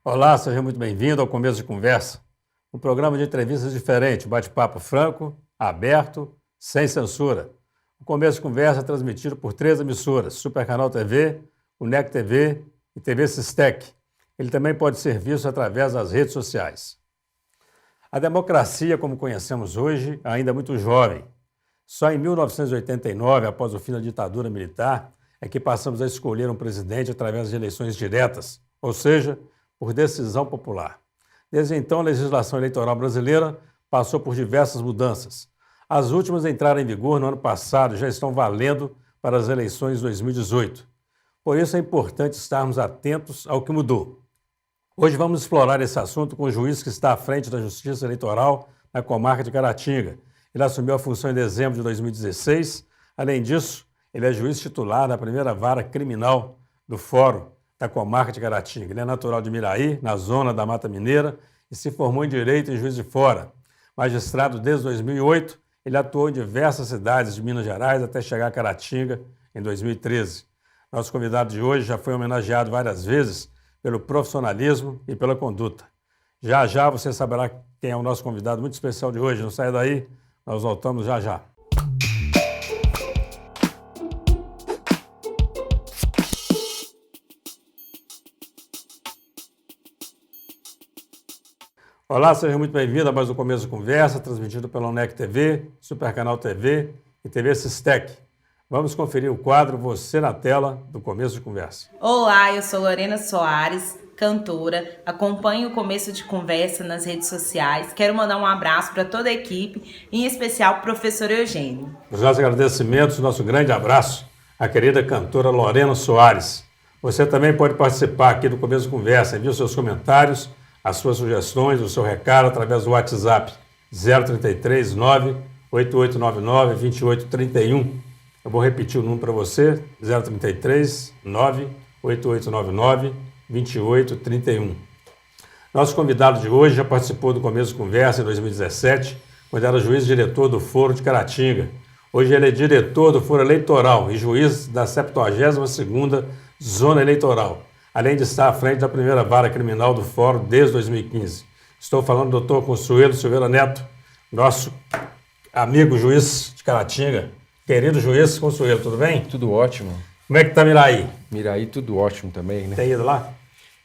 Olá, seja muito bem-vindo ao Começo de Conversa, um programa de entrevistas diferente, bate-papo franco, aberto, sem censura. O Começo de Conversa é transmitido por 3 emissoras, Super Canal TV, UNEC TV e TV Sistec. Ele também pode ser visto através das redes sociais. A democracia, como conhecemos hoje, ainda é muito jovem. Só em 1989, após o fim da ditadura militar, é que passamos a escolher um presidente através de eleições diretas, ou seja, por decisão popular. Desde então, a legislação eleitoral brasileira passou por diversas mudanças. As últimas entraram em vigor no ano passado e já estão valendo para as eleições de 2018. Por isso é importante estarmos atentos ao que mudou. Hoje vamos explorar esse assunto com o juiz que está à frente da Justiça Eleitoral na comarca de Caratinga. Ele assumiu a função em dezembro de 2016. Além disso, ele é juiz titular da primeira vara criminal do Fórum da comarca de Caratinga. Ele é natural de Miraí, na zona da Mata Mineira, e se formou em Direito em Juiz de Fora. Magistrado desde 2008, ele atuou em diversas cidades de Minas Gerais até chegar a Caratinga em 2013. Nosso convidado de hoje já foi homenageado várias vezes pelo profissionalismo e pela conduta. Já já você saberá quem é o nosso convidado muito especial de hoje. Não saia daí, nós voltamos já já. Olá, seja muito bem-vindo a mais um Começo de Conversa, transmitido pela UNEC TV, Super Canal TV e TV Sistec. Vamos conferir o quadro Você na Tela do Começo de Conversa. Olá, eu sou Lorena Soares, cantora, acompanho o Começo de Conversa nas redes sociais. Quero mandar um abraço para toda a equipe, em especial para o professor Eugênio. Os nossos agradecimentos, nosso grande abraço à querida cantora Lorena Soares. Você também pode participar aqui do Começo de Conversa, envie os seus comentários, as suas sugestões, o seu recado através do WhatsApp 033 98899 2831. Eu vou repetir o número para você, 033 98899 2831. Nosso convidado de hoje já participou do Começo de Conversa em 2017, quando era juiz-diretor do Foro de Caratinga. Hoje ele é diretor do Foro Eleitoral e juiz da 72ª Zona Eleitoral, além de estar à frente da primeira vara criminal do Fórum desde 2015. Estou falando do Dr. Consuelo Silveira Neto, nosso amigo juiz de Caratinga. Querido juiz Consuelo, tudo bem? Tudo ótimo. Como é que está Miraí? Miraí, tudo ótimo também, né? Tem ido lá?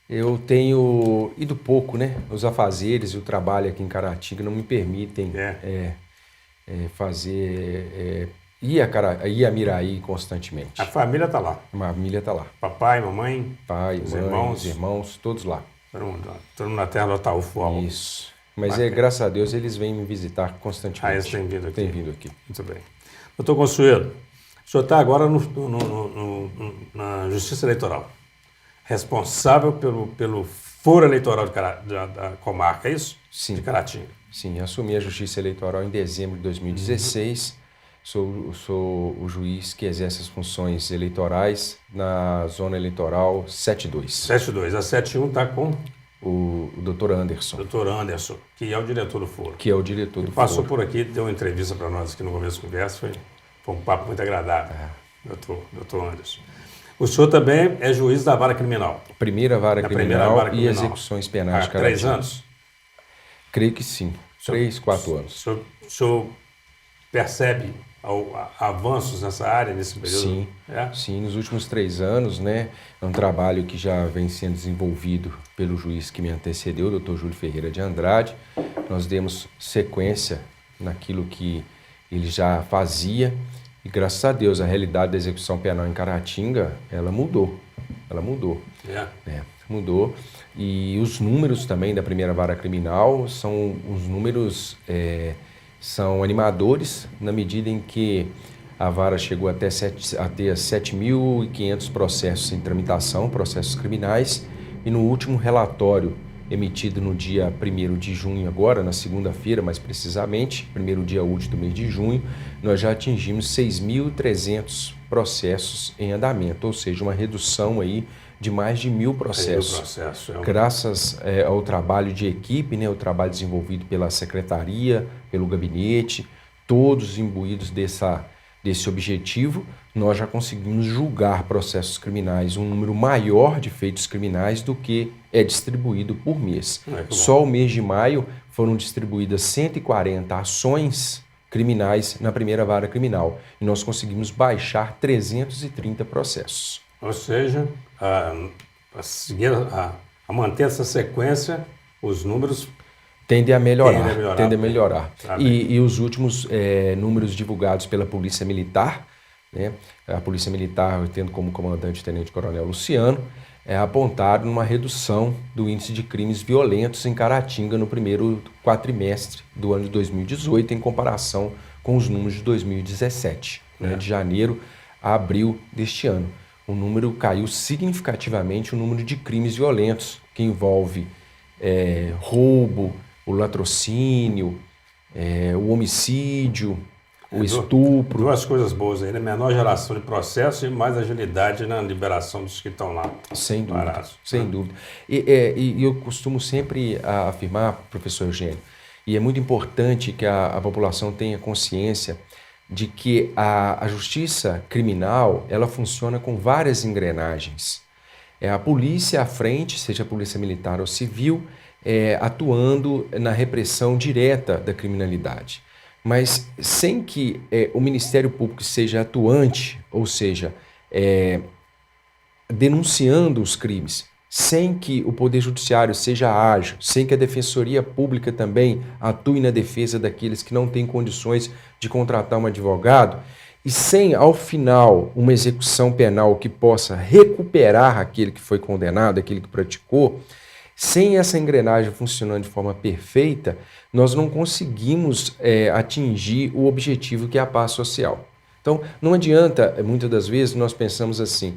Eu tenho ido pouco, né? Os afazeres e o trabalho aqui em Caratinga não me permitem ir a Miraí constantemente. A família está lá? A família está lá. Papai, mamãe? Pai, mãe, irmãos, todos lá. Todo mundo na terra do Ataúfo. Isso. Mas graças a Deus eles vêm me visitar constantemente. Eles têm vindo aqui? Têm vindo aqui. Muito bem. Doutor Consuelo, o senhor está agora na Justiça Eleitoral, responsável pelo foro eleitoral da comarca, é isso? Sim. De Caratinga. Sim, assumi a Justiça Eleitoral em dezembro de 2016. Sou o juiz que exerce as funções eleitorais na Zona Eleitoral 72. 72. A 71 está com? O doutor Anderson. Doutor Anderson, que é o diretor do foro. Que é o diretor do foro. Passou por aqui, deu uma entrevista para nós aqui no Começo da Conversa, foi um papo muito agradável, doutor Anderson. O senhor também é juiz da vara criminal. Primeira vara criminal e execuções penais de Caratinga. 3 anos? Creio que sim. 3, 4 anos. O senhor percebe avanços nessa área, nesse período? Sim, sim, nos últimos 3 anos, né? É um trabalho que já vem sendo desenvolvido pelo juiz que me antecedeu, o doutor Júlio Ferreira de Andrade. Nós demos sequência naquilo que ele já fazia e, graças a Deus, a realidade da execução penal em Caratinga, ela mudou. Mudou. E os números também da primeira vara criminal são os números... são animadores na medida em que a vara chegou a ter 7.500 processos em tramitação, processos criminais, e no último relatório emitido no dia 1º de junho agora, na segunda-feira mais precisamente, primeiro dia útil do mês de junho, nós já atingimos 6.300 processos em andamento, ou seja, uma redução aí de mais de 1.000 processos. Graças ao trabalho de equipe, né, o trabalho desenvolvido pela secretaria, pelo gabinete, todos imbuídos desse objetivo, nós já conseguimos julgar processos criminais, um número maior de feitos criminais do que é distribuído por mês. Só o mês de maio foram distribuídas 140 ações criminais na primeira vara criminal e nós conseguimos baixar 330 processos. Ou seja, a manter essa sequência, os números tendem a melhorar. E os últimos números divulgados pela Polícia Militar, né, a Polícia Militar, tendo como comandante o Tenente Coronel Luciano, apontaram uma redução do índice de crimes violentos em Caratinga no primeiro quadrimestre do ano de 2018, em comparação com os números de 2017, né, de janeiro a abril deste ano. O número caiu significativamente, o número de crimes violentos, que envolve roubo, o latrocínio, o homicídio, o estupro. Duas coisas boas aí, né? Menor geração de processo e mais agilidade na liberação dos que estão lá. Sem dúvida, parados. Sem dúvida. E eu costumo sempre afirmar, professor Eugênio, e é muito importante que a população tenha consciência de que a justiça criminal, ela funciona com várias engrenagens. A polícia à frente, seja a polícia militar ou civil, atuando na repressão direta da criminalidade. Mas sem que o Ministério Público seja atuante, ou seja, denunciando os crimes, sem que o Poder Judiciário seja ágil, sem que a Defensoria Pública também atue na defesa daqueles que não têm condições de contratar um advogado, e sem, ao final, uma execução penal que possa recuperar aquele que foi condenado, aquele que praticou, sem essa engrenagem funcionando de forma perfeita, nós não conseguimos atingir o objetivo que é a paz social. Então, não adianta, muitas das vezes, nós pensamos assim,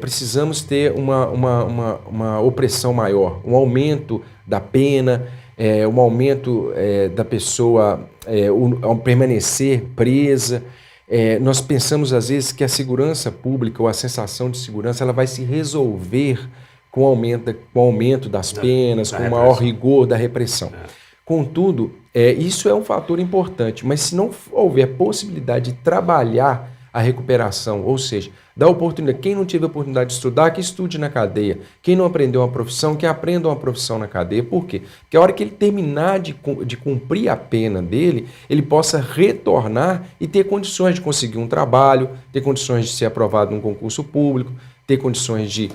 precisamos ter uma opressão maior, um aumento da pena, um aumento da pessoa ao permanecer presa. Nós pensamos, às vezes, que a segurança pública ou a sensação de segurança ela vai se resolver com o aumento das penas, com o maior rigor da repressão. Contudo, isso é um fator importante, mas se não houver possibilidade de trabalhar a recuperação, ou seja, dar oportunidade, quem não teve a oportunidade de estudar, que estude na cadeia, quem não aprendeu uma profissão, que aprenda uma profissão na cadeia. Por quê? Porque a hora que ele terminar de cumprir a pena dele, ele possa retornar e ter condições de conseguir um trabalho, ter condições de ser aprovado num concurso público, ter condições de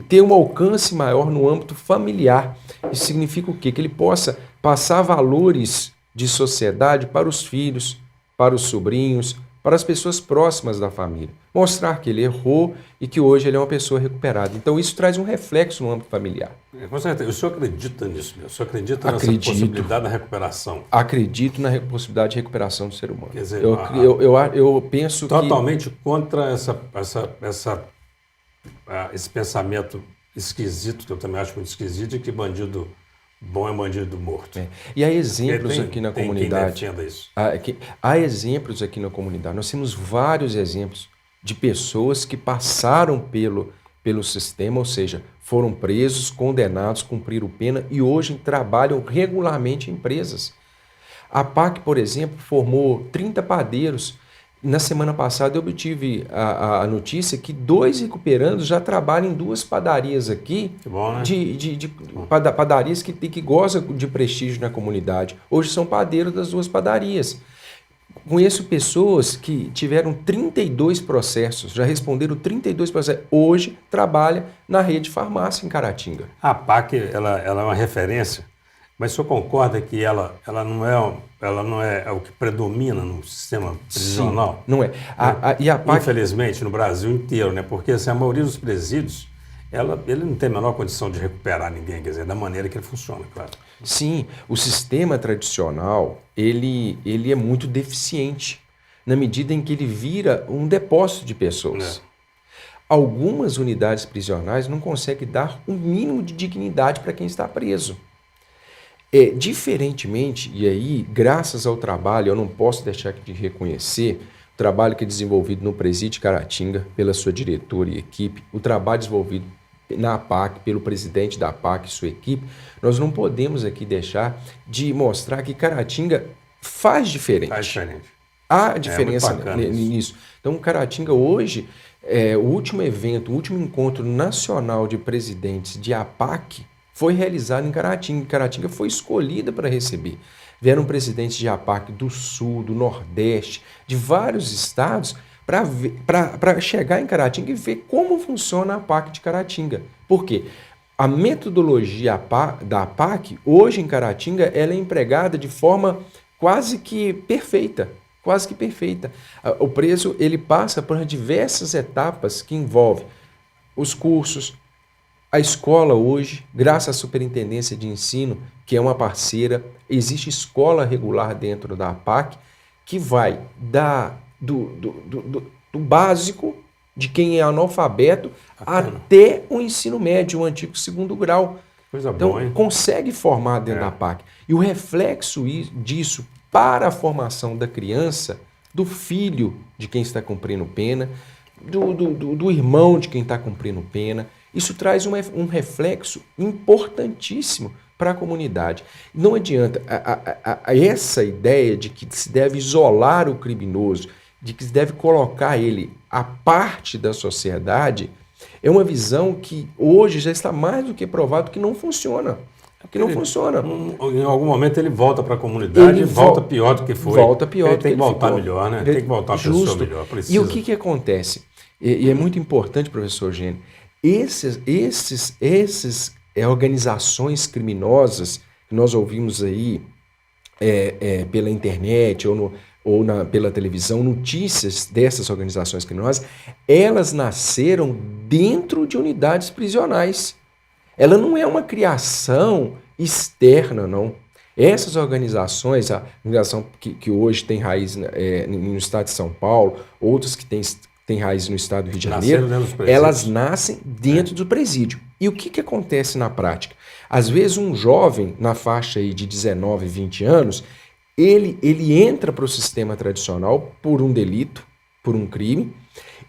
ter um alcance maior no âmbito familiar. Isso significa o quê? Que ele possa passar valores de sociedade para os filhos, para os sobrinhos, para as pessoas próximas da família. Mostrar que ele errou e que hoje ele é uma pessoa recuperada. Então isso traz um reflexo no âmbito familiar. Com certeza. O senhor acredita nisso? O senhor acredita nessa possibilidade da recuperação? Acredito na possibilidade de recuperação do ser humano. Quer dizer, eu penso totalmente contra esse pensamento esquisito, que eu também acho muito esquisito, de que bandido bom é bandido morto. E há exemplos aqui na comunidade. Quem defenda isso. Há exemplos aqui na comunidade. Nós temos vários exemplos de pessoas que passaram pelo sistema, ou seja, foram presos, condenados, cumpriram pena e hoje trabalham regularmente em empresas. A PAC, por exemplo, formou 30 padeiros. Na semana passada eu obtive a notícia que 2 recuperandos já trabalham em 2 padarias aqui, que bom, né? Padarias que gozam de prestígio na comunidade. Hoje são padeiros das 2 padarias. Conheço pessoas que tiveram 32 processos, já responderam 32 processos. Hoje trabalha na rede farmácia em Caratinga. A PAC ela é uma referência, mas o senhor concorda que ela não é o que predomina no sistema prisional? Sim, não é. E a PAC... Infelizmente, no Brasil inteiro, né? Porque assim, a maioria dos presídios, ele não tem a menor condição de recuperar ninguém, quer dizer, da maneira que ele funciona, claro. Sim, o sistema tradicional, ele é muito deficiente, na medida em que ele vira um depósito de pessoas. Algumas unidades prisionais não conseguem dar um mínimo de dignidade para quem está preso. Diferentemente, e aí, graças ao trabalho, eu não posso deixar de reconhecer o trabalho que é desenvolvido no Presídio Caratinga, pela sua diretora e equipe, o trabalho desenvolvido na APAC, pelo presidente da APAC e sua equipe, nós não podemos aqui deixar de mostrar que Caratinga faz diferente. Há diferença bacana nisso. Então, Caratinga hoje, o último evento, o último encontro nacional de presidentes de APAC foi realizado em Caratinga. Caratinga foi escolhida para receber. Vieram presidentes de APAC do Sul, do Nordeste, de vários estados, para chegar em Caratinga e ver como funciona a APAC de Caratinga. Por quê? A metodologia da APAC, hoje em Caratinga, ela é empregada de forma quase que perfeita. Quase que perfeita. O preso ele passa por diversas etapas que envolvem os cursos, a escola hoje, graças à Superintendência de Ensino, que é uma parceira, existe escola regular dentro da APAC, que vai do básico, de quem é analfabeto, até o ensino médio, o antigo 2º grau. Coisa Então, boa, hein? consegue formar dentro da APAC. E o reflexo disso para a formação da criança, do filho de quem está cumprindo pena, do irmão de quem está cumprindo pena, isso traz um reflexo importantíssimo para a comunidade. Não adianta essa ideia de que se deve isolar o criminoso, de que se deve colocar ele à parte da sociedade, é uma visão que hoje já está mais do que provado que não funciona. Em algum momento ele volta para a comunidade e volta pior do que foi. Volta pior ele do tem que que voltar ficou. melhor, né? Tem que voltar uma pessoa melhor. Precisa. E o que acontece? E é muito importante, professor Eugênio, esses organizações criminosas que nós ouvimos aí pela internet pela televisão, notícias dessas organizações criminosas, elas nasceram dentro de unidades prisionais. Ela não é uma criação externa, não. Essas organizações, a organização que hoje tem raiz no estado de São Paulo, outras que têm raiz no estado do Rio de Janeiro, elas nascem dentro do presídio. E o que acontece na prática? Às vezes um jovem, na faixa aí de 19, 20 anos, ele entra para o sistema tradicional por um delito, por um crime,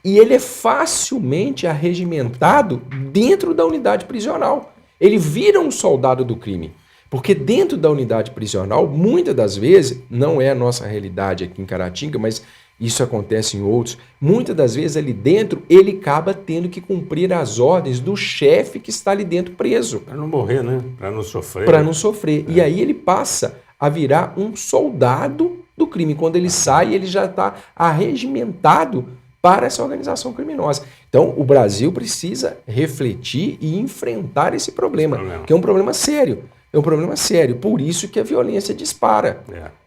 e ele é facilmente arregimentado dentro da unidade prisional. Ele vira um soldado do crime. Porque dentro da unidade prisional, muitas das vezes, não é a nossa realidade aqui em Caratinga, mas isso acontece em outros, muitas das vezes ali dentro, ele acaba tendo que cumprir as ordens do chefe que está ali dentro preso. Para não morrer, né? Para não sofrer. Para não sofrer. E aí ele passa a virar um soldado do crime. Quando ele sai, ele já está arregimentado para essa organização criminosa. Então, o Brasil precisa refletir e enfrentar esse problema, que é um problema sério. É um problema sério. Por isso que a violência dispara.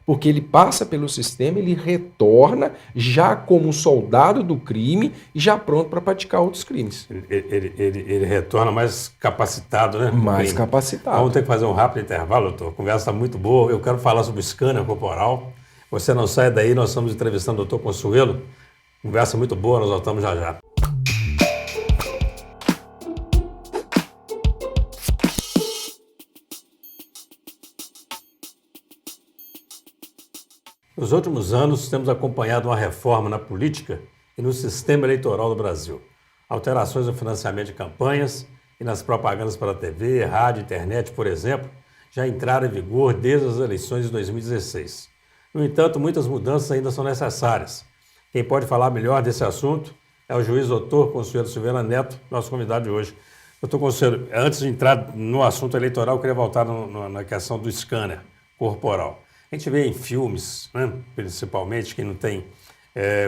Porque ele passa pelo sistema, ele retorna já como um soldado do crime e já pronto para praticar outros crimes. Ele retorna mais capacitado, né? Mais capacitado. Vamos ter que fazer um rápido intervalo, doutor. A conversa está muito boa. Eu quero falar sobre o scanner corporal. Você não sai daí, nós estamos entrevistando o doutor Consuelo. Conversa muito boa, nós voltamos já já. Nos últimos anos, temos acompanhado uma reforma na política e no sistema eleitoral do Brasil. Alterações no financiamento de campanhas e nas propagandas para TV, rádio e internet, por exemplo, já entraram em vigor desde as eleições de 2016. No entanto, muitas mudanças ainda são necessárias. Quem pode falar melhor desse assunto é o juiz doutor Consuelo Silveira Neto, nosso convidado de hoje. Doutor Consuelo, antes de entrar no assunto eleitoral, eu queria voltar na questão do scanner corporal. A gente vê em filmes, né, principalmente, quem não tem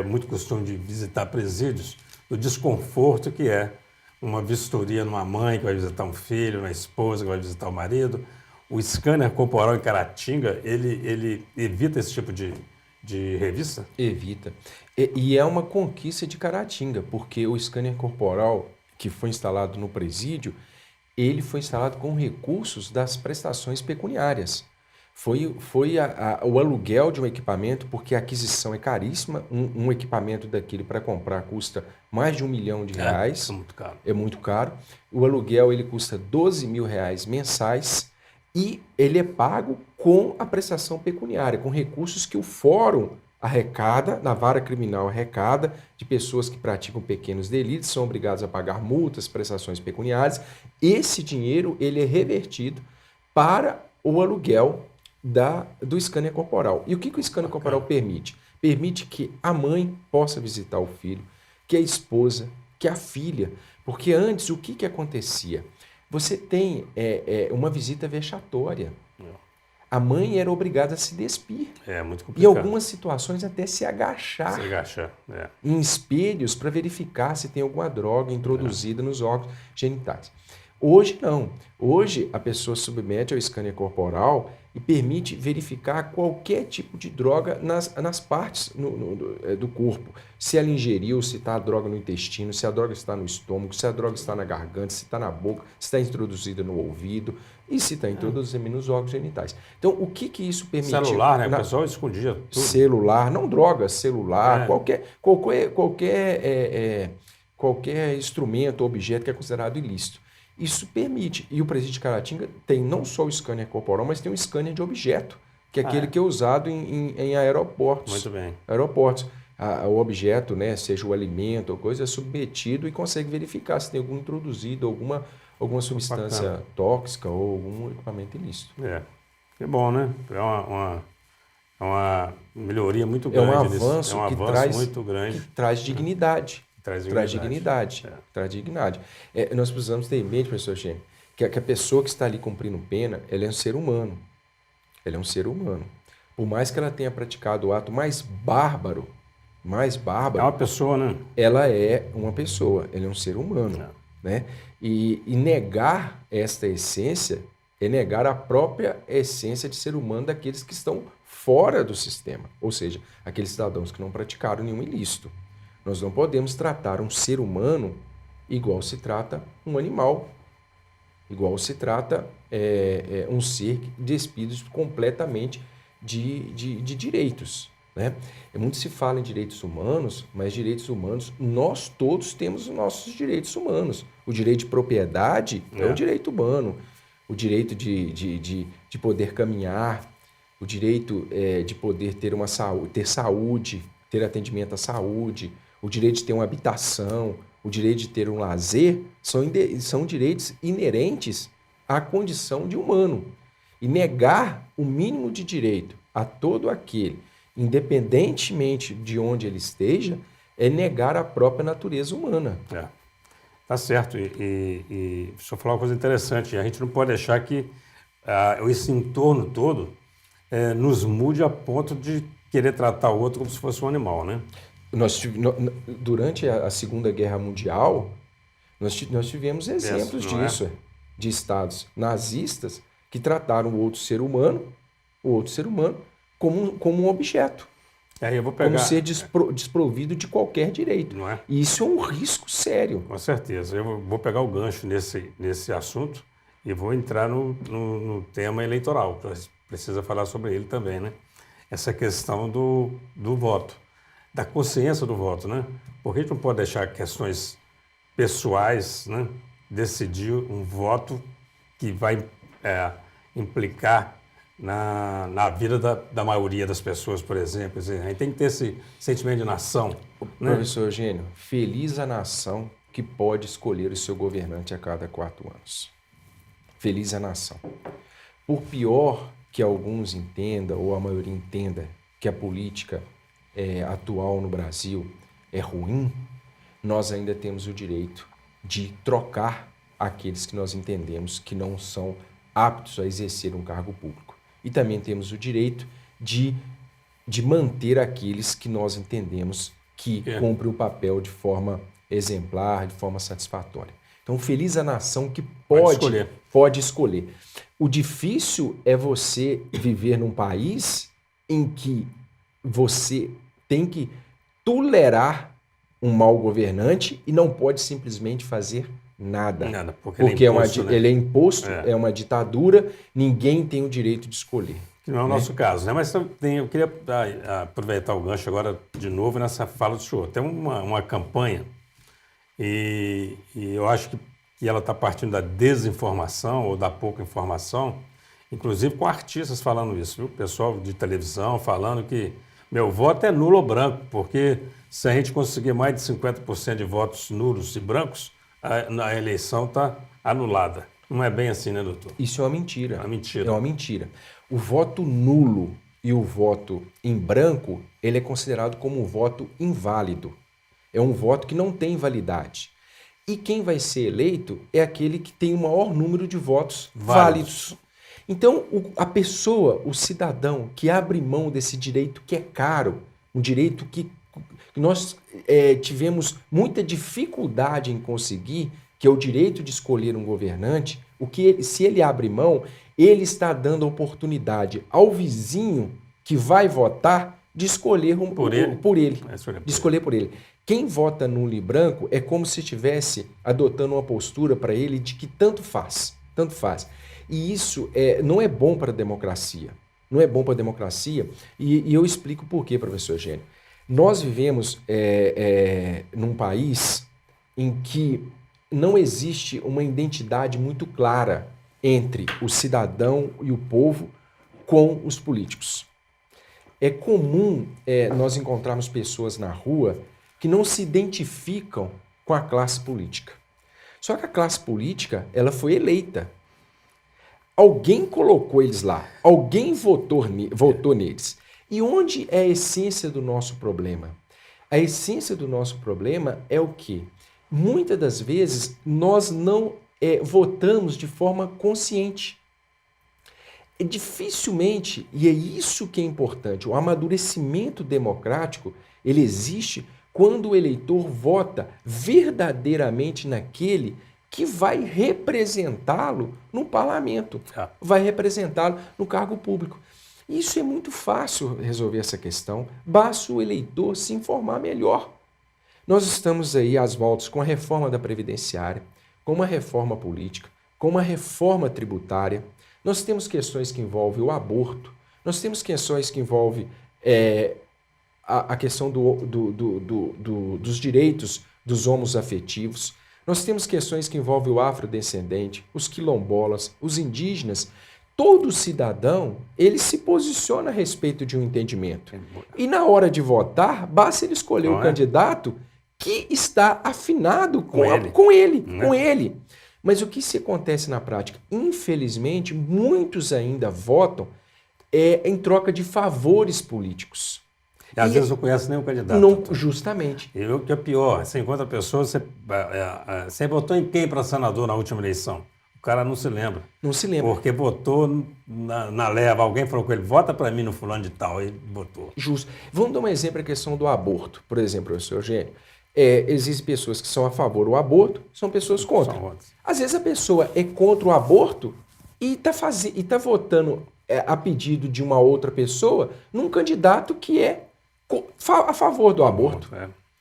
muito costume de visitar presídios, o desconforto que é uma vistoria numa mãe que vai visitar um filho, uma esposa que vai visitar o marido. O scanner corporal em Caratinga, ele evita esse tipo de revista? Evita. E é uma conquista de Caratinga, porque o scanner corporal que foi instalado no presídio, ele foi instalado com recursos das prestações pecuniárias. Foi o aluguel de um equipamento, porque a aquisição é caríssima. Um equipamento daquele para comprar custa mais de R$1 milhão. É muito caro. É muito caro. O aluguel ele custa R$12 mil mensais e ele é pago com a prestação pecuniária, com recursos que o fórum arrecada, na vara criminal arrecada, de pessoas que praticam pequenos delitos, são obrigadas a pagar multas, prestações pecuniárias. Esse dinheiro ele é revertido para o aluguel do scanner corporal. E o que o scanner corporal permite? permite que a mãe possa visitar o filho, que a esposa, que a filha. Porque antes, o que acontecia? Você tem uma visita vexatória. A mãe era obrigada a se despir. É muito Em complicado. algumas situações até se agachar. Se agachar, Em espelhos para verificar se tem alguma droga introduzida nos órgãos genitais. Hoje não. Hoje a pessoa submete ao scanner corporal e permite verificar qualquer tipo de droga nas partes do corpo. Se ela ingeriu, se está a droga no intestino, se a droga está no estômago, se a droga está na garganta, se está na boca, se está introduzida no ouvido e se está introduzida nos órgãos genitais. Então, o que isso permite? Celular, né? O pessoal escondia tudo. Celular, não drogas, celular, qualquer instrumento ou objeto que é considerado ilícito. Isso permite. E o presídio de Caratinga tem não só o scanner corporal, mas tem um scanner de objeto, que é aquele que é usado em aeroportos. Muito bem. Aeroportos. O objeto, né, seja o alimento ou coisa, é submetido e consegue verificar se tem algum introduzido, alguma substância tóxica ou algum equipamento ilícito. Que bom, né? É uma melhoria muito grande. É um avanço, muito grande. Que traz dignidade. Traz dignidade. Nós precisamos ter em mente, professor Eugênio, que a pessoa que está ali cumprindo pena, ela é um ser humano. Ela é um ser humano. Por mais que ela tenha praticado o ato mais bárbaro, é uma pessoa, né? Ela é uma pessoa, ela é um ser humano. Né? E negar esta essência é negar a própria essência de ser humano daqueles que estão fora do sistema. Ou seja, aqueles cidadãos que não praticaram nenhum ilícito. Nós não podemos tratar um ser humano igual se trata um animal, igual se trata um ser despido completamente de direitos. Né? Muito se fala em direitos humanos, mas direitos humanos, nós todos temos os nossos direitos humanos. O direito de propriedade é um direito humano, o direito de poder caminhar, o direito de poder ter saúde, ter atendimento à saúde, o direito de ter uma habitação, o direito de ter um lazer, são direitos inerentes à condição de humano. E negar o mínimo de direito a todo aquele, independentemente de onde ele esteja, é negar a própria natureza humana. Tá certo. E deixa eu falar uma coisa interessante. A gente não pode deixar que esse entorno todo nos mude a ponto de querer tratar o outro como se fosse um animal, né? Durante a Segunda Guerra Mundial, nós tivemos exemplos disso, de estados nazistas que trataram o outro ser humano como um objeto, como ser desprovido de qualquer direito. Não é? E isso é um risco sério. Com certeza. Eu vou pegar o gancho nesse assunto e vou entrar no tema eleitoral. Precisa falar sobre ele também, né? Essa questão do voto. Da consciência do voto, né? Porque a gente não pode deixar questões pessoais, né, decidir um voto que vai implicar na vida da maioria das pessoas, por exemplo. A gente tem que ter esse sentimento de nação. Né? Professor Eugênio, feliz a nação que pode escolher o seu governante a cada 4 anos. Feliz a nação. Por pior que alguns entendam, ou a maioria entenda, que a política atual no Brasil é ruim, nós ainda temos o direito de trocar aqueles que nós entendemos que não são aptos a exercer um cargo público. E também temos o direito de manter aqueles que nós entendemos que cumprem o papel de forma exemplar, de forma satisfatória. Então, feliz a nação que pode escolher. O difícil é você viver num país em que você tem que tolerar um mau governante e não pode simplesmente fazer nada. Porque ele é imposto, é uma ditadura, ninguém tem o direito de escolher. Que não é o nosso caso, né? Mas eu queria aproveitar o gancho agora de novo nessa fala do senhor. Tem uma campanha e eu acho que ela está partindo da desinformação ou da pouca informação, inclusive com artistas falando isso, viu? Pessoal de televisão falando que meu voto é nulo ou branco, porque se a gente conseguir mais de 50% de votos nulos e brancos, a eleição está anulada. Não é bem assim, né, doutor? Isso é uma mentira. É uma mentira. É uma mentira. O voto nulo e o voto em branco, ele é considerado como um voto inválido. É um voto que não tem validade. E quem vai ser eleito é aquele que tem o maior número de votos válidos. Então, a pessoa, o cidadão que abre mão desse direito que é caro, um direito que nós tivemos muita dificuldade em conseguir, que é o direito de escolher um governante, se ele abre mão, ele está dando a oportunidade ao vizinho que vai votar de escolher de escolher por ele. Quem vota nulo e branco é como se estivesse adotando uma postura para ele de que tanto faz. E isso não é bom para a democracia. Não é bom para a democracia. E eu explico por quê, professor Eugênio. Nós vivemos num país em que não existe uma identidade muito clara entre o cidadão e o povo com os políticos. É comum nós encontrarmos pessoas na rua que não se identificam com a classe política. Só que a classe política, ela foi eleita. Alguém colocou eles lá, alguém votou neles. E onde é a essência do nosso problema? A essência do nosso problema é o quê? Muitas das vezes nós não votamos de forma consciente. Dificilmente, e é isso que é importante, o amadurecimento democrático, ele existe quando o eleitor vota verdadeiramente naquele que vai representá-lo no parlamento, vai representá-lo no cargo público. Isso é muito fácil resolver essa questão, basta o eleitor se informar melhor. Nós estamos aí às voltas com a reforma da Previdenciária, com uma reforma política, com uma reforma tributária. Nós temos questões que envolvem o aborto, nós temos questões que envolvem a questão dos direitos dos homoafetivos, nós temos questões que envolvem o afrodescendente, os quilombolas, os indígenas. Todo cidadão, ele se posiciona a respeito de um entendimento. E na hora de votar, basta ele escolher o candidato que está afinado com ele. Mas o que se acontece na prática? Infelizmente, muitos ainda votam em troca de favores políticos. E às vezes não conhece nem o candidato. Não, justamente. E o que é pior, você encontra a pessoa, você votou em quem para senador na última eleição? O cara não se lembra. Não se lembra. Porque votou na leva. Alguém falou com ele, vota para mim no fulano de tal. Ele votou. Justo. Vamos dar um exemplo, a questão do aborto. Por exemplo, professor Eugênio. Existem pessoas que são a favor do aborto, são pessoas contra. Às vezes a pessoa é contra o aborto e está votando a pedido de uma outra pessoa num candidato que é a favor do aborto.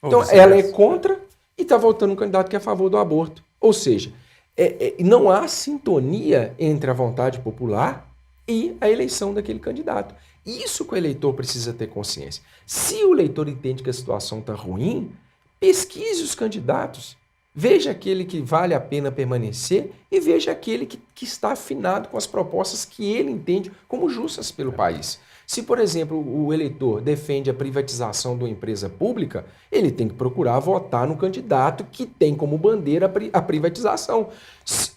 Então, ela é contra e está votando um candidato que é a favor do aborto. Ou seja, não há sintonia entre a vontade popular e a eleição daquele candidato. Isso que o eleitor precisa ter consciência. Se o eleitor entende que a situação está ruim, pesquise os candidatos. Veja aquele que vale a pena permanecer e veja aquele que está afinado com as propostas que ele entende como justas pelo país. Se, por exemplo, o eleitor defende a privatização de uma empresa pública, ele tem que procurar votar no candidato que tem como bandeira a privatização.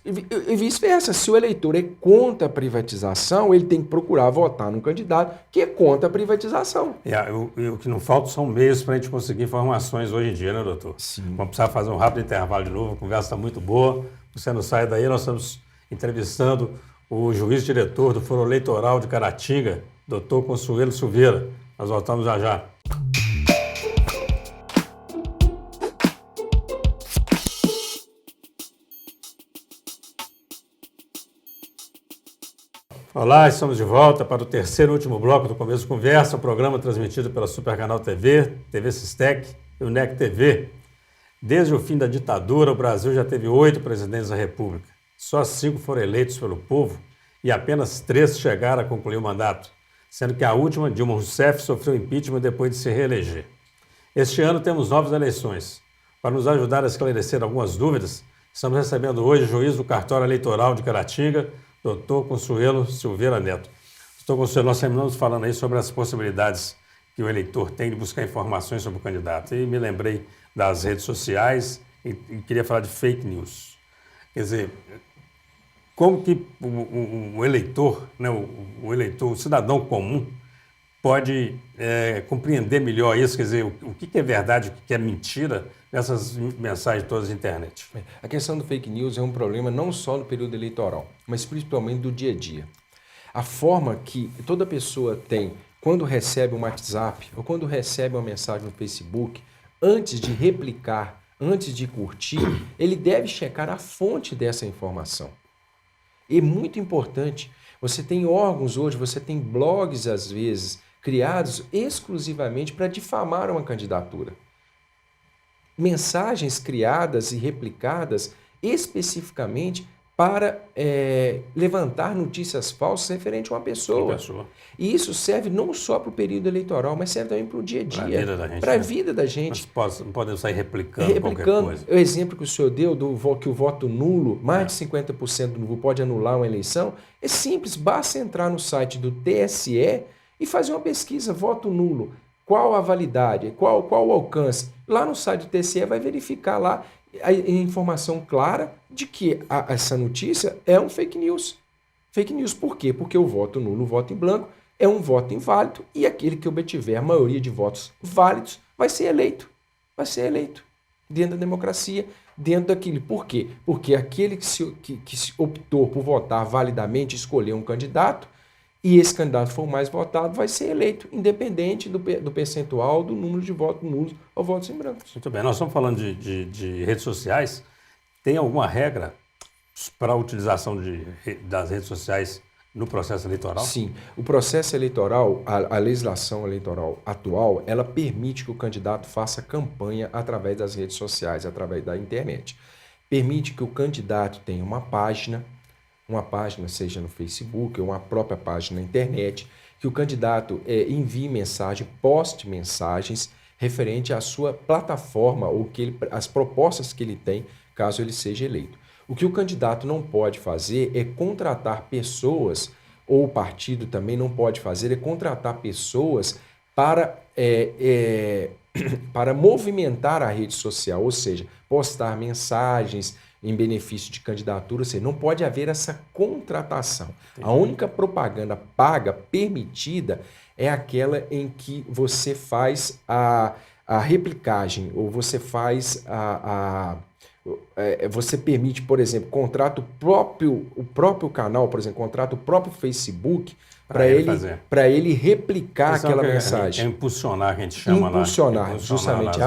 E vice-versa, se o eleitor é contra a privatização, ele tem que procurar votar num candidato que é contra a privatização. O que não falta são meios para a gente conseguir informações hoje em dia, né, doutor? Sim. Vamos precisar fazer um rápido intervalo de novo, a conversa está muito boa. Você não sai daí, nós estamos entrevistando o juiz-diretor do Foro Eleitoral de Caratinga, doutor Consuelo Silveira. Nós voltamos já já. Olá, estamos de volta para o terceiro e último bloco do Começo de Conversa, um programa transmitido pela Supercanal TV, TV Sistec e o NEC TV. Desde o fim da ditadura, o Brasil já teve 8 presidentes da República. Só 5 foram eleitos pelo povo e apenas 3 chegaram a concluir o mandato, sendo que a última, Dilma Rousseff, sofreu impeachment depois de se reeleger. Este ano temos novas eleições. Para nos ajudar a esclarecer algumas dúvidas, estamos recebendo hoje o juiz do Cartório Eleitoral de Caratinga, doutor Consuelo Silveira Neto. Doutor Consuelo, nós terminamos falando aí sobre as possibilidades que o eleitor tem de buscar informações sobre o candidato. E me lembrei das redes sociais e queria falar de fake news. Quer dizer, como que o eleitor, né, o eleitor, o cidadão comum, pode compreender melhor isso? Quer dizer, o que é verdade, o que é mentira nessas mensagens todas da internet? A questão do fake news é um problema não só no período eleitoral, mas principalmente do dia a dia. A forma que toda pessoa tem quando recebe um WhatsApp ou quando recebe uma mensagem no Facebook, antes de replicar, antes de curtir, ele deve checar a fonte dessa informação. É muito importante. Você tem órgãos hoje, você tem blogs às vezes, criados exclusivamente para difamar uma candidatura. Mensagens criadas e replicadas especificamente para levantar notícias falsas referente a uma pessoa. E isso serve não só para o período eleitoral, mas serve também para o dia a dia. Para a vida da gente. Não podemos sair replicando qualquer coisa. O exemplo que o senhor deu, que o voto nulo, mais de 50% do nulo pode anular uma eleição, é simples, basta entrar no site do TSE e fazer uma pesquisa, voto nulo. Qual a validade? Qual o alcance? Lá no site do TSE vai verificar lá a informação clara de que essa notícia é um fake news. Fake news por quê? Porque o voto nulo, o voto em branco, é um voto inválido e aquele que obtiver a maioria de votos válidos vai ser eleito. Vai ser eleito dentro da democracia, dentro daquilo. Por quê? Porque aquele que optou por votar validamente, escolher um candidato, e esse candidato for mais votado, vai ser eleito, independente do percentual do número de votos nulos ou votos em branco. Muito bem, nós estamos falando de redes sociais. Tem alguma regra para a utilização das redes sociais no processo eleitoral? Sim, o processo eleitoral, a legislação eleitoral atual, ela permite que o candidato faça campanha através das redes sociais, através da internet. Permite que o candidato tenha uma página seja no Facebook ou uma própria página na internet, que o candidato envie mensagem, poste mensagens referente à sua plataforma ou as propostas que ele tem, caso ele seja eleito. O que o candidato não pode fazer é contratar pessoas, ou o partido também não pode fazer, é contratar pessoas para movimentar a rede social, ou seja, postar mensagens em benefício de candidatura, ou seja, não pode haver essa contratação. Entendi. A única propaganda paga, permitida, é aquela em que você faz a replicagem, ou você faz você permite, por exemplo, contrata o próprio canal, por exemplo, contrata o próprio Facebook para ele replicar aquela mensagem. É impulsionar, que a gente chama impulsionar, justamente,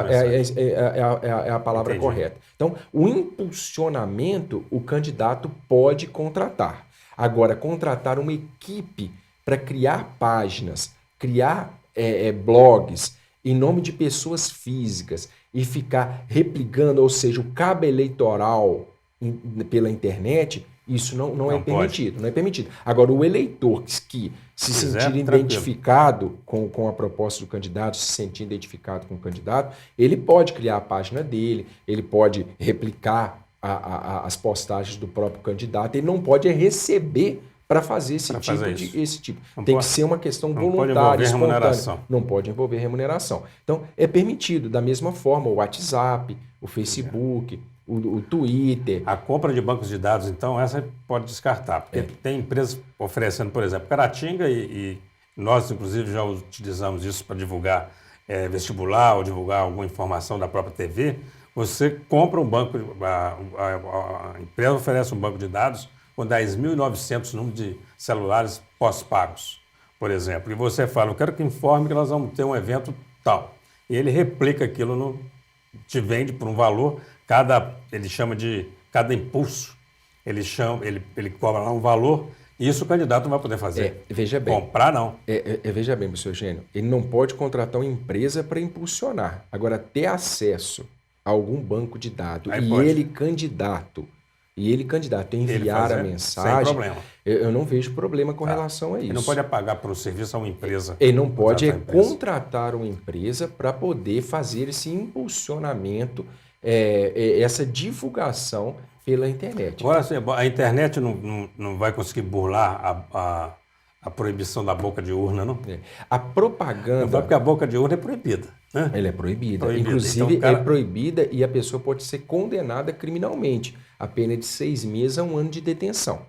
é a palavra correta. Então, o impulsionamento, o candidato pode contratar. Agora, contratar uma equipe para criar páginas, criar blogs em nome de pessoas físicas e ficar replicando, ou seja, o cabo eleitoral pela internet, isso não é permitido. Não é permitido. Agora, o eleitor que se sentir identificado com a proposta do candidato, se sentir identificado com o candidato, ele pode criar a página dele, ele pode replicar as postagens do próprio candidato, ele não pode receber para fazer esse tipo. Tem que ser uma questão voluntária, espontânea. Não pode envolver remuneração. Então, é permitido, da mesma forma, o WhatsApp, o Facebook, o Twitter. A compra de bancos de dados, então, essa pode descartar, porque tem empresas oferecendo, por exemplo, Caratinga, e nós, inclusive, já utilizamos isso para divulgar vestibular ou divulgar alguma informação da própria TV. Você compra um banco, a empresa oferece um banco de dados com 10.900 números de celulares pós-pagos, por exemplo. E você fala, eu quero que informe que nós vamos ter um evento tal. E ele replica aquilo, te vende por um valor, ele chama de cada impulso. Ele cobra lá um valor, e isso o candidato não vai poder fazer. Veja bem. Comprar, não. Veja bem, professor Eugênio, ele não pode contratar uma empresa para impulsionar. Agora, ter acesso a algum banco de dados ele candidato enviar a mensagem, sem problema. Eu não vejo problema com relação a isso. Ele não pode pagar por um serviço a uma empresa. Ele não pode contratar uma empresa para poder fazer esse impulsionamento, essa divulgação pela internet. Agora, a internet não vai conseguir burlar a proibição da boca de urna, não? A propaganda... Não, porque a boca de urna é proibida. Né? Ela é proibida. Inclusive, então, é proibida e a pessoa pode ser condenada criminalmente. A pena de 6 meses a 1 ano de detenção.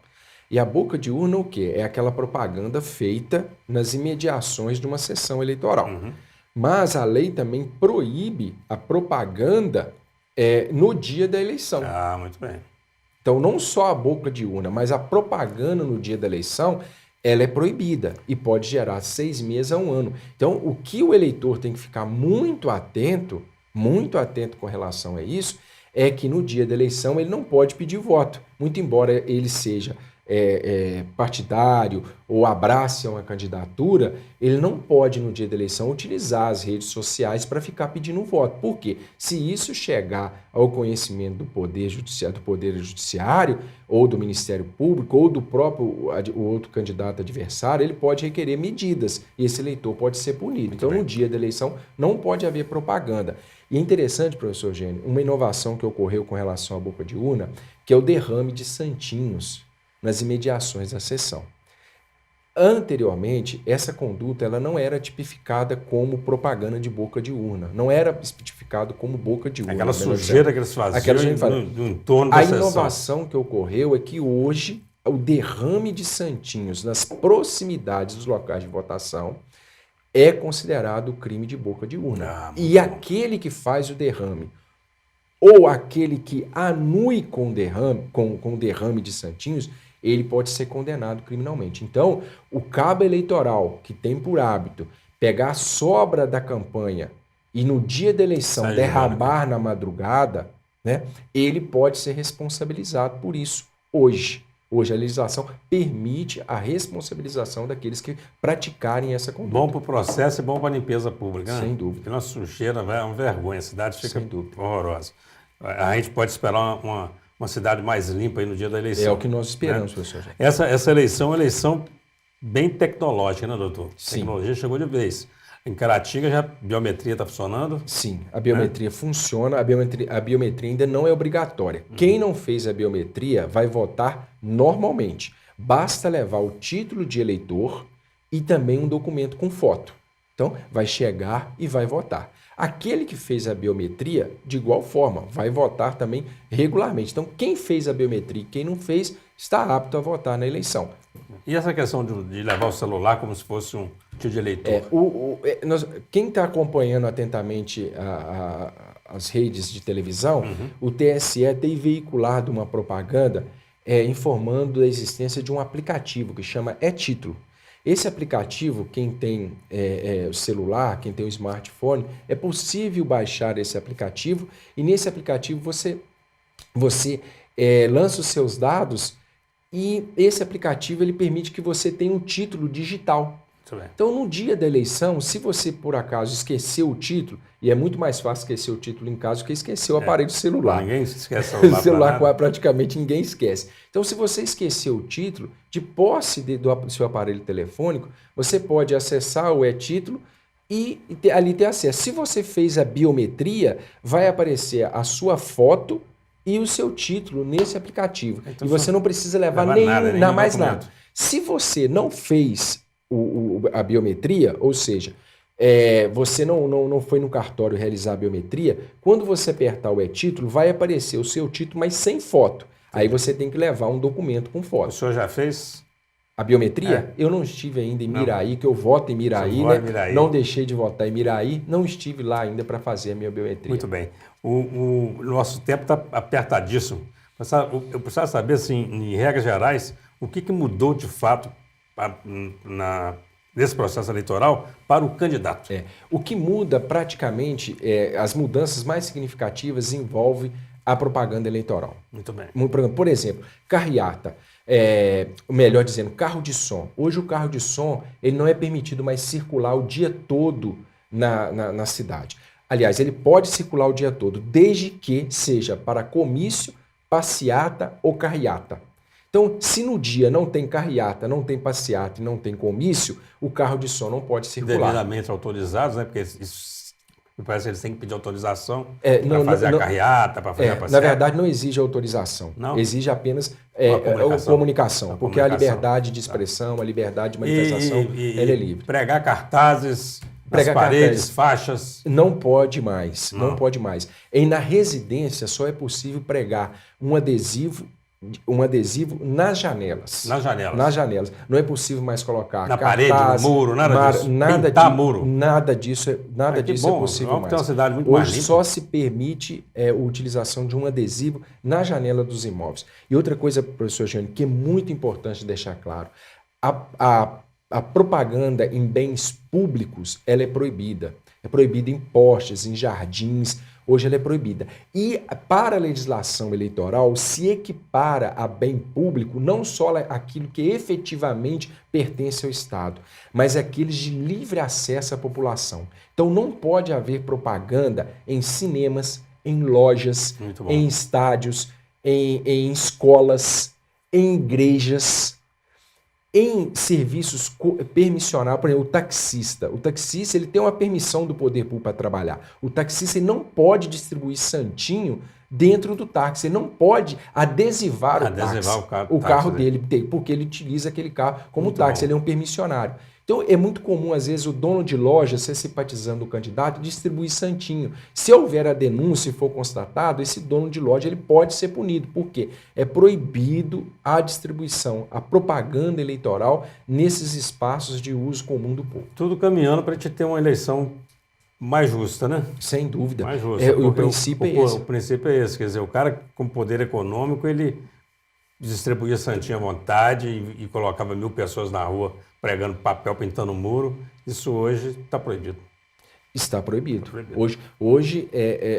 E a boca de urna o quê? É aquela propaganda feita nas imediações de uma sessão eleitoral. Mas a lei também proíbe a propaganda no dia da eleição. Ah, muito bem. Então, não só a boca de urna, mas a propaganda no dia da eleição, ela é proibida e pode gerar 6 meses a 1 ano. Então, o que o eleitor tem que ficar muito atento com relação a isso, é que no dia da eleição ele não pode pedir voto. Muito embora ele seja partidário ou abrace uma candidatura, ele não pode, no dia da eleição, utilizar as redes sociais para ficar pedindo voto. Por quê? Se isso chegar ao conhecimento do Poder Judiciário, ou do Ministério Público, ou do próprio o outro candidato adversário, ele pode requerer medidas e esse eleitor pode ser punido. Então, no dia da eleição, não pode haver propaganda. E é interessante, professor Eugênio, uma inovação que ocorreu com relação à boca de urna, que é o derrame de santinhos nas imediações da sessão. Anteriormente, essa conduta ela não era tipificada como propaganda de boca de urna, não era tipificado como boca de urna. Aquela sujeira que eles faziam no entorno da sessão. A inovação que ocorreu é que hoje o derrame de santinhos nas proximidades dos locais de votação é considerado crime de boca de urna. E aquele que faz o derrame ou aquele que anue com derrame de santinhos, ele pode ser condenado criminalmente. Então, o cabo eleitoral que tem por hábito pegar a sobra da campanha e no dia da eleição derramar na madrugada, né, ele pode ser responsabilizado por isso hoje. Hoje a legislação permite a responsabilização daqueles que praticarem essa conduta. Bom para o processo e bom para a limpeza pública, né? Sem dúvida. Porque nossa sujeira é uma vergonha, a cidade fica horrorosa. A gente pode esperar uma cidade mais limpa aí no dia da eleição. É o que nós esperamos, professor. Essa eleição é uma eleição bem tecnológica, né, doutor? Sim. A tecnologia chegou de vez. Em Caratinga já a biometria está funcionando? Sim, a biometria funciona, a biometria ainda não é obrigatória. Quem não fez a biometria vai votar normalmente. Basta levar o título de eleitor e também um documento com foto. Então, vai chegar e vai votar. Aquele que fez a biometria, de igual forma, vai votar também regularmente. Então, quem fez a biometria e quem não fez, está apto a votar na eleição. E essa questão de levar o celular como se fosse um título de eleitor? Quem está acompanhando atentamente as redes de televisão, o TSE tem veiculado uma propaganda informando da existência de um aplicativo que chama E-Título. Esse aplicativo, quem tem o celular, quem tem o smartphone, é possível baixar esse aplicativo e nesse aplicativo você lança os seus dados e esse aplicativo ele permite que você tenha um título digital. Então, no dia da eleição, se você, por acaso, esqueceu o título, e é muito mais fácil esquecer o título em casa do que esquecer o aparelho celular. Ninguém esquece o celular. Praticamente ninguém esquece. Então, se você esqueceu o título, de posse do seu aparelho telefônico, você pode acessar o E-Título e ali ter acesso. Se você fez a biometria, vai aparecer a sua foto e o seu título nesse aplicativo. Então, e você não precisa levar mais nada. Se você não fez a biometria, ou seja, você não foi no cartório realizar a biometria, quando você apertar o E-Título, vai aparecer o seu título, mas sem foto. Aí você tem que levar um documento com foto. O senhor já fez? A biometria? Eu não estive ainda em Miraí, que eu voto em Miraí, né? Miraí. Não deixei de votar em Miraí, não estive lá ainda para fazer a minha biometria. Muito bem. O nosso tempo está apertadíssimo. Eu precisava saber, assim, em regras gerais, o que mudou de fato nesse processo eleitoral para o candidato. O que muda praticamente, as mudanças mais significativas envolvem a propaganda eleitoral. Muito bem. Por exemplo, carreata, melhor dizendo, carro de som. Hoje o carro de som ele não é permitido mais circular o dia todo na cidade. Aliás, ele pode circular o dia todo, desde que seja para comício, passeata ou carreata. Então, se no dia não tem carreata, não tem passeata e não tem comício, o carro de som não pode circular. Devidamente autorizados, né? Porque isso, me parece que eles têm que pedir autorização para fazer a carreata, para fazer a passeata. Na verdade, não exige autorização. Não? Exige apenas comunicação, porque a liberdade de expressão, a liberdade de manifestação, ela é livre. Pregar cartazes nas paredes, faixas. Não pode mais, não pode mais. E na residência só é possível pregar um adesivo um adesivo nas janelas. Nas janelas. Nas janelas. Não é possível mais colocar na cartaz, parede, no muro, nada disso. Pintar muro. Nada disso, disso é possível mais. Tem uma cidade muito mais Hoje limpa. só se permite a utilização de um adesivo na janela dos imóveis. E outra coisa, professor Jânio, que é muito importante deixar claro, a propaganda em bens públicos, ela é proibida. É proibida em postes, em jardins, hoje ela é proibida. E para a legislação eleitoral, se equipara a bem público não só aquilo que efetivamente pertence ao Estado, mas aqueles de livre acesso à população. Então não pode haver propaganda em cinemas, em lojas, em estádios, em escolas, em igrejas, em serviços permissionários. Por exemplo, o taxista ele tem uma permissão do poder público para trabalhar. O taxista ele não pode distribuir santinho dentro do táxi, ele não pode adesivar o carro dele, porque ele utiliza aquele carro como táxi, ele é um permissionário. Então é muito comum, às vezes, o dono de loja ser simpatizando do candidato e distribuir santinho. Se houver a denúncia e for constatado, esse dono de loja ele pode ser punido. Por quê? É proibido a distribuição, a propaganda eleitoral nesses espaços de uso comum do povo. Tudo caminhando para a gente ter uma eleição mais justa, né? Sem dúvida. Mais justa. O princípio é esse. O princípio é esse. Quer dizer, o cara com poder econômico, ele distribuía santinho à vontade e colocava 1.000 pessoas na rua pregando papel, pintando o muro. Isso hoje está proibido. Está proibido. Hoje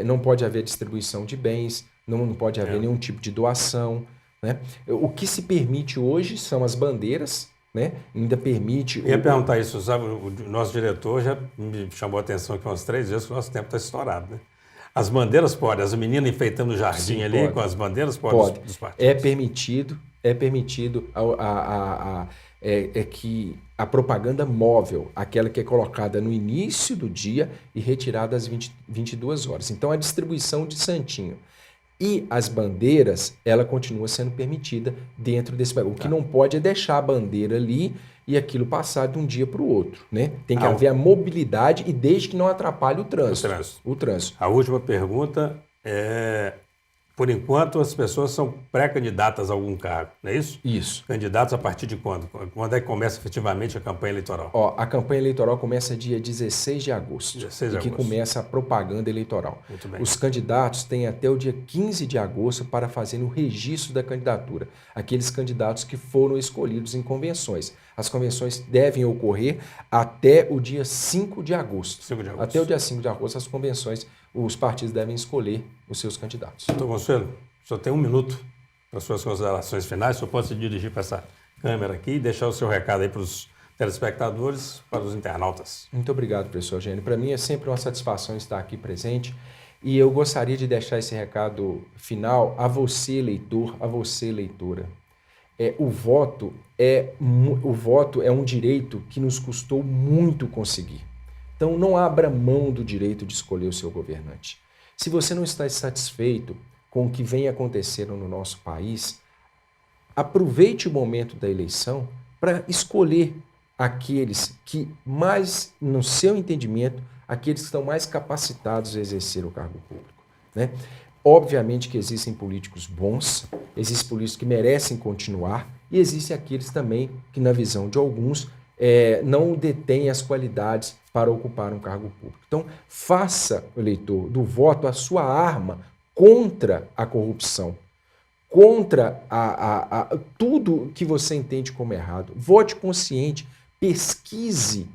não pode haver distribuição de bens, não pode haver nenhum tipo de doação, né? O que se permite hoje são as bandeiras, né? Ainda permite... Eu ia perguntar isso, sabe? O nosso diretor já me chamou a atenção aqui umas 3 vezes que o nosso tempo está estourado, né? As bandeiras podem, as meninas enfeitando o jardim. Sim, ali pode. Com as bandeiras podem. Dos partidos. É permitido que a propaganda móvel, aquela que é colocada no início do dia e retirada às 22 horas. Então, a distribuição de santinho e as bandeiras, ela continua sendo permitida dentro desse... O que não pode é deixar a bandeira ali e aquilo passar de um dia para o outro, né? Tem que haver a mobilidade e desde que não atrapalhe o trânsito. A última pergunta é... Por enquanto, as pessoas são pré-candidatas a algum cargo, não é isso? Isso. Candidatos a partir de quando? Quando é que começa efetivamente a campanha eleitoral? A campanha eleitoral começa dia 16 de agosto. 16 de agosto. Que começa a propaganda eleitoral. Muito bem. Os candidatos têm até o dia 15 de agosto para fazerem o registro da candidatura. Aqueles candidatos que foram escolhidos em convenções. As convenções devem ocorrer até o dia 5 de agosto. Até o dia 5 de agosto, as convenções, os partidos devem escolher os seus candidatos. Doutor Consuelo, só tem 1 minuto para as suas considerações finais. O senhor pode se dirigir para essa câmera aqui e deixar o seu recado aí para os telespectadores, para os internautas. Muito obrigado, professor Eugênio. Para mim é sempre uma satisfação estar aqui presente e eu gostaria de deixar esse recado final a você, eleitor, a você, eleitora. O voto é um direito que nos custou muito conseguir. Então, não abra mão do direito de escolher o seu governante. Se você não está satisfeito com o que vem acontecendo no nosso país, aproveite o momento da eleição para escolher aqueles que mais, no seu entendimento, aqueles que estão mais capacitados a exercer o cargo público, né? Obviamente que existem políticos bons, existem políticos que merecem continuar e existem aqueles também que, na visão de alguns, não detêm as qualidades para ocupar um cargo público. Então, faça, eleitor, do voto a sua arma contra a corrupção, contra tudo que você entende como errado. Vote consciente, pesquise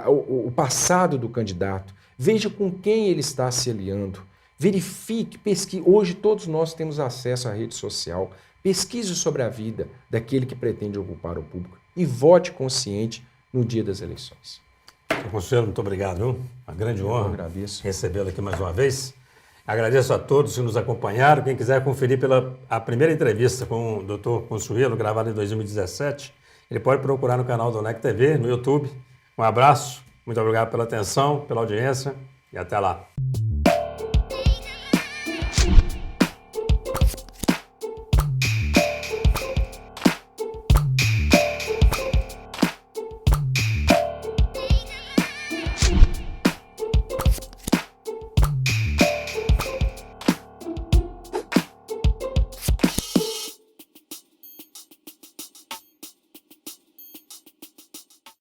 o passado do candidato, veja com quem ele está se aliando, verifique, pesquise. Hoje todos nós temos acesso à rede social. Pesquise sobre a vida daquele que pretende ocupar o público e vote consciente no dia das eleições. Conselheiro, muito obrigado, viu? Uma grande honra recebê-lo aqui mais uma vez. Agradeço a todos que nos acompanharam. Quem quiser conferir a primeira entrevista com o Dr. Consuelo, gravada em 2017, ele pode procurar no canal do ONEC TV, no YouTube. Um abraço, muito obrigado pela atenção, pela audiência e até lá.